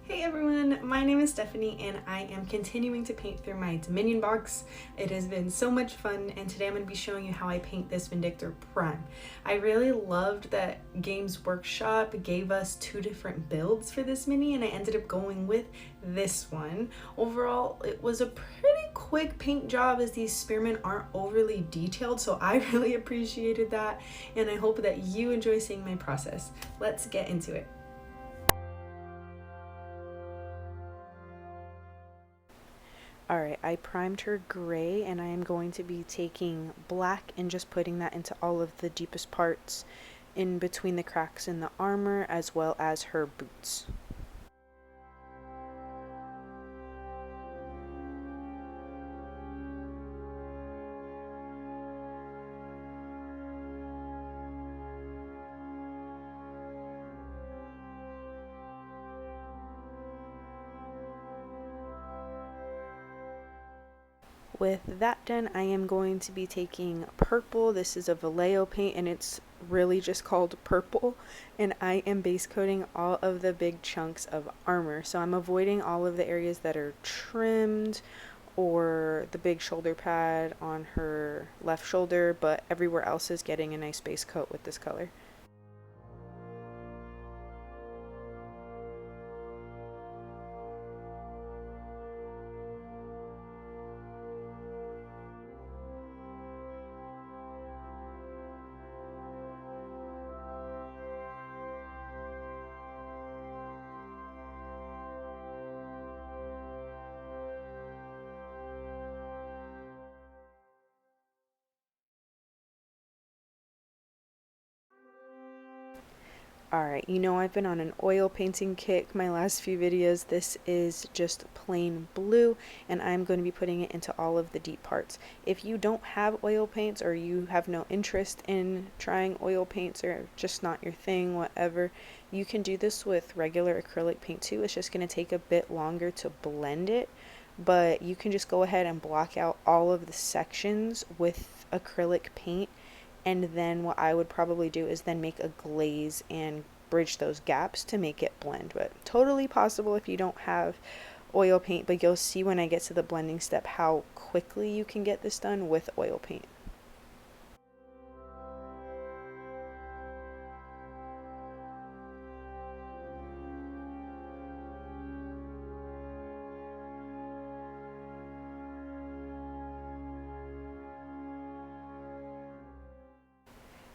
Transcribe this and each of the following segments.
Hey everyone, my name is Stephanie and I am continuing to paint through my Dominion box. It has been so much fun and today I'm going to be showing you how I paint this Vindictor Prime. I really loved that Games Workshop gave us two different builds for this mini and I ended up going with this one. Overall, it was a pretty quick paint job as these spearmen aren't overly detailed, so I really appreciated that and I hope that you enjoy seeing my process. Let's get into it. Alright, I primed her gray and I am going to be taking black and just putting that into all of the deepest parts in between the cracks in the armor as well as her boots. With that done, I am going to be taking purple. This is a Vallejo paint and it's really just called purple, and I am base coating all of the big chunks of armor. So I'm avoiding all of the areas that are trimmed or the big shoulder pad on her left shoulder, but everywhere else is getting a nice base coat with this color. Alright, you know I've been on an oil painting kick my last few videos. This is just plain blue and I'm going to be putting it into all of the deep parts. If you don't have oil paints or you have no interest in trying oil paints or just not your thing, whatever, you can do this with regular acrylic paint too. It's just going to take a bit longer to blend it, but you can just go ahead and block out all of the sections with acrylic paint. And then what I would probably do is then make a glaze and bridge those gaps to make it blend. But totally possible if you don't have oil paint, but you'll see when I get to the blending step how quickly you can get this done with oil paint.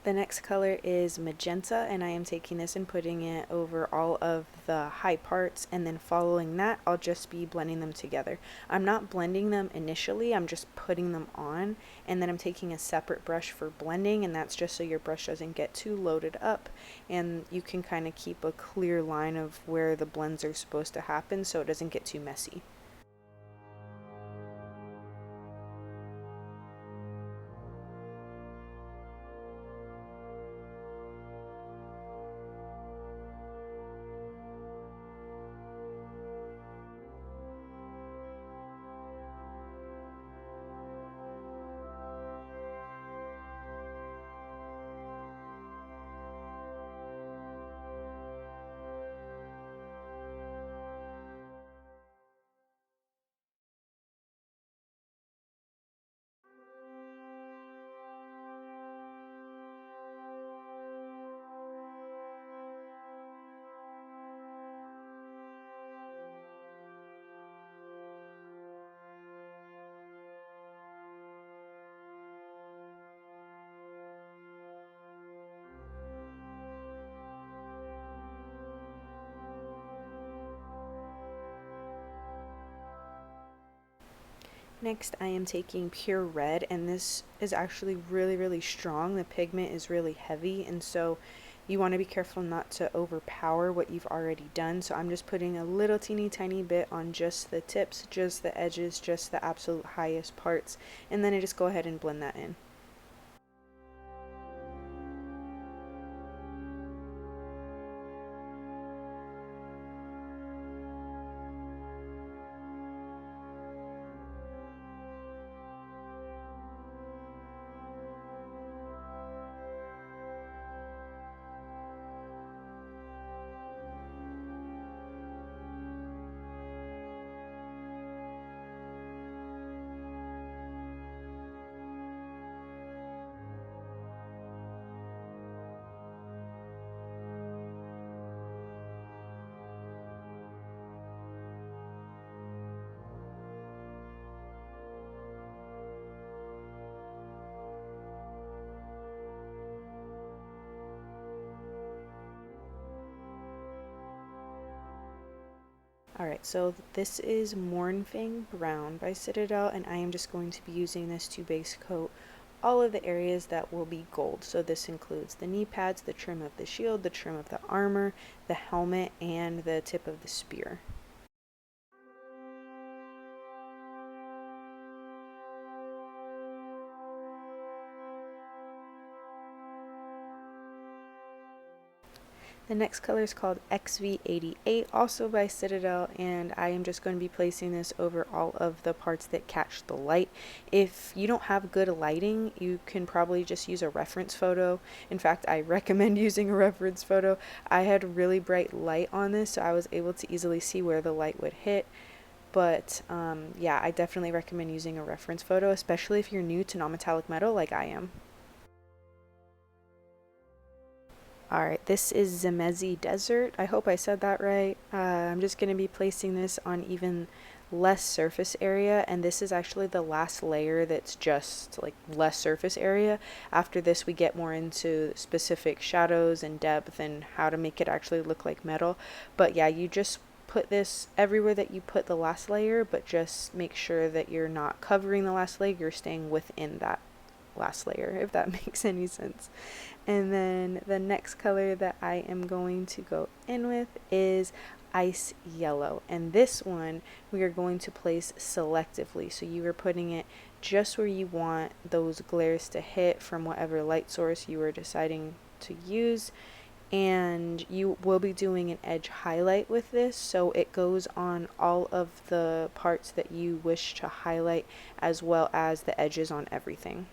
The next color is magenta and I am taking this and putting it over all of the high parts, and then following that I'll just be blending them together. I'm not blending them initially, I'm just putting them on, and then I'm taking a separate brush for blending, and that's just so your brush doesn't get too loaded up and you can kind of keep a clear line of where the blends are supposed to happen so it doesn't get too messy. Next I am taking pure red, and this is actually really strong. The pigment is really heavy, and so you want to be careful not to overpower what you've already done. So I'm just putting a little teeny tiny bit on just the tips, just the edges, just the absolute highest parts, and then I just go ahead and blend that in. Alright, so this is Mornfang Brown by Citadel, and I am just going to be using this to base coat all of the areas that will be gold. So this includes the knee pads, the trim of the shield, the trim of the armor, the helmet, and the tip of the spear. The next color is called XV88, also by Citadel, and I am just going to be placing this over all of the parts that catch the light. If you don't have good lighting, you can probably just use a reference photo. In fact, I recommend using a reference photo. I had really bright light on this, so I was able to easily see where the light would hit. But yeah, I definitely recommend using a reference photo, especially if you're new to non-metallic metal like I am. Alright, this is Zemezi Desert. I hope I said that right. I'm just going to be placing this on even less surface area, and this is actually the last layer that's just like less surface area. After this we get more into specific shadows and depth and how to make it actually look like metal. But yeah, you just put this everywhere that you put the last layer, but just make sure that you're not covering the last layer, you're staying within that last layer, if that makes any sense. And then the next color that I am going to go in with is Ice Yellow, and this one we are going to place selectively, so you are putting it just where you want those glares to hit from whatever light source you are deciding to use. And you will be doing an edge highlight with this, so it goes on all of the parts that you wish to highlight as well as the edges on everything.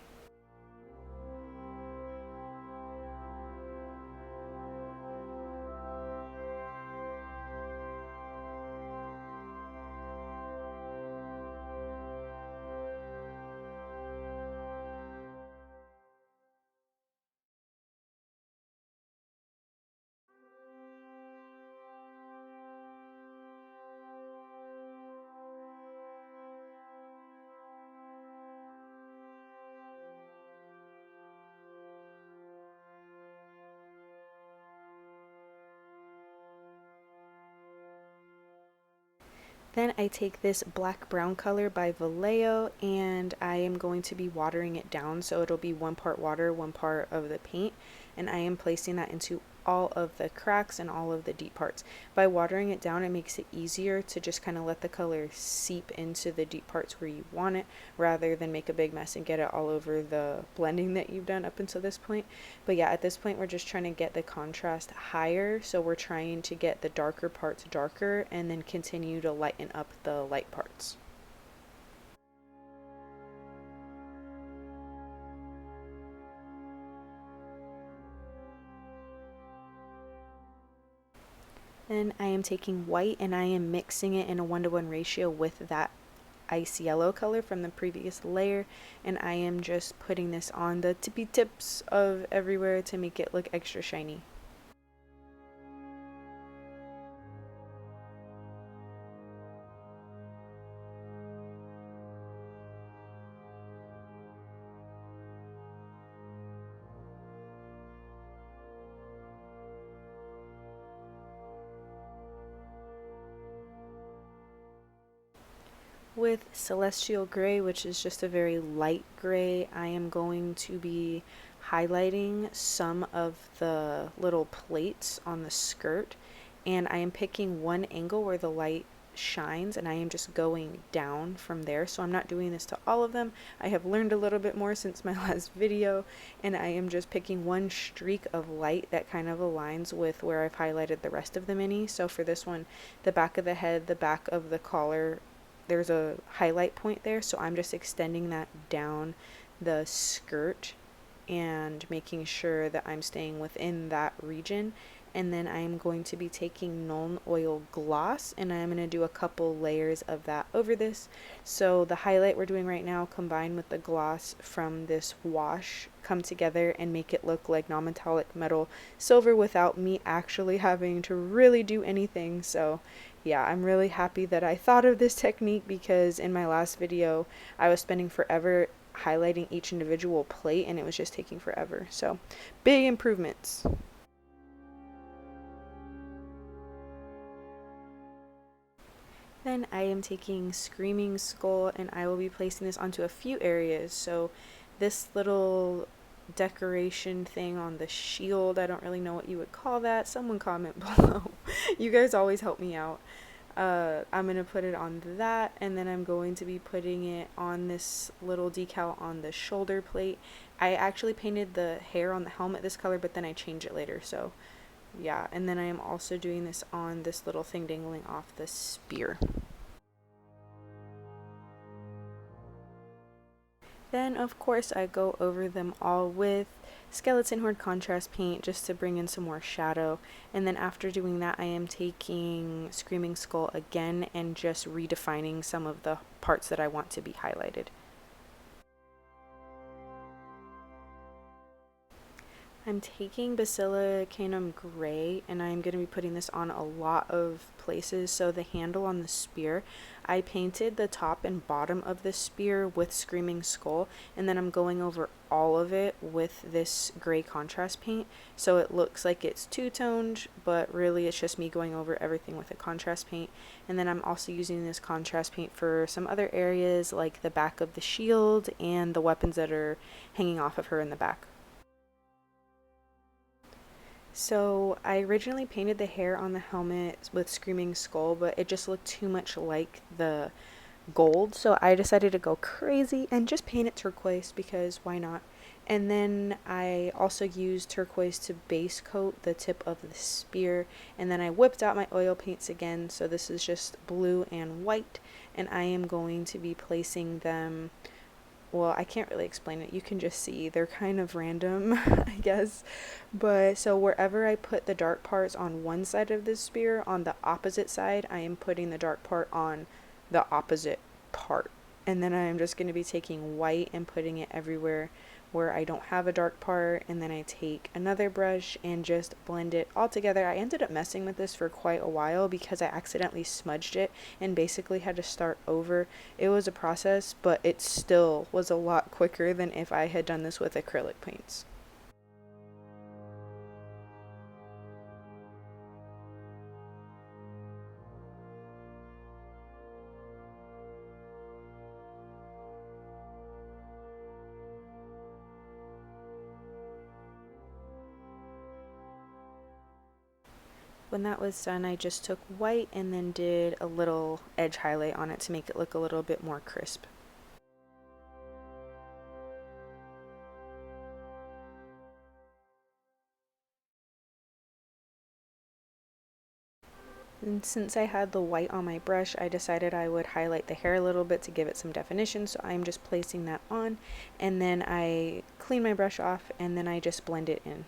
Then I take this black brown color by Vallejo, and I am going to be watering it down, so it'll be 1 part water, 1 part of the paint, and I am placing that into all of the cracks and all of the deep parts. By watering it down, it makes it easier to just kind of let the color seep into the deep parts where you want it, rather than make a big mess and get it all over the blending that you've done up until this point. But yeah, at this point we're just trying to get the contrast higher, so we're trying to get the darker parts darker and then continue to lighten up the light parts. Then I am taking white and I am mixing it in a 1-to-1 ratio with that ice yellow color from the previous layer, and I am just putting this on the tippy tips of everywhere to make it look extra shiny. With Celestial Gray, which is just a very light gray, I am going to be highlighting some of the little plates on the skirt, and I am picking one angle where the light shines, and I am just going down from there. So I'm not doing this to all of them. I have learned a little bit more since my last video, and I am just picking one streak of light that kind of aligns with where I've highlighted the rest of the mini. So for this one, the back of the head, the back of the collar, there's a highlight point there, so I'm just extending that down the skirt and making sure that I'm staying within that region. And then I'm going to be taking Nuln Oil Gloss, and I'm going to do a couple layers of that over this. So the highlight we're doing right now combined with the gloss from this wash come together and make it look like non-metallic metal silver without me actually having to really do anything. So yeah, I'm really happy that I thought of this technique, because in my last video I was spending forever highlighting each individual plate and it was just taking forever. So big improvements. Then I am taking Screaming Skull and I will be placing this onto a few areas. So this little decoration thing on the shield, I don't really know what you would call that. Someone comment below. You guys always help me out. I'm going to put it on that, and then I'm going to be putting it on this little decal on the shoulder plate. I actually painted the hair on the helmet this color, but then I changed it later, so yeah. And then I am also doing this on this little thing dangling off the spear. Then, of course, I go over them all with Skeleton Horde contrast paint just to bring in some more shadow. And then after doing that, I am taking Screaming Skull again and just redefining some of the parts that I want to be highlighted. I'm taking Basilicanum Gray and I'm going to be putting this on a lot of places. So the handle on the spear, I painted the top and bottom of the spear with Screaming Skull, and then I'm going over all of it with this gray contrast paint. So it looks like it's two-toned, but really it's just me going over everything with a contrast paint. And then I'm also using this contrast paint for some other areas like the back of the shield and the weapons that are hanging off of her in the back. So I originally painted the hair on the helmet with Screaming Skull, but it just looked too much like the gold, so I decided to go crazy and just paint it turquoise because why not? And then I also used turquoise to base coat the tip of the spear, and then I whipped out my oil paints again, so this is just blue and white, and I am going to be placing them, well, I can't really explain it. You can just see they're kind of random, I guess. But so wherever I put the dark parts on one side of the spear, on the opposite side, I am putting the dark part on the opposite part. And then I am just going to be taking white and putting it everywhere where I don't have a dark part, and then I take another brush and just blend it all together. I ended up messing with this for quite a while because I accidentally smudged it and basically had to start over. It was a process, but it still was a lot quicker than if I had done this with acrylic paints. When that was done, I just took white and then did a little edge highlight on it to make it look a little bit more crisp. And since I had the white on my brush, I decided I would highlight the hair a little bit to give it some definition, so I'm just placing that on, and then I clean my brush off and then I just blend it in.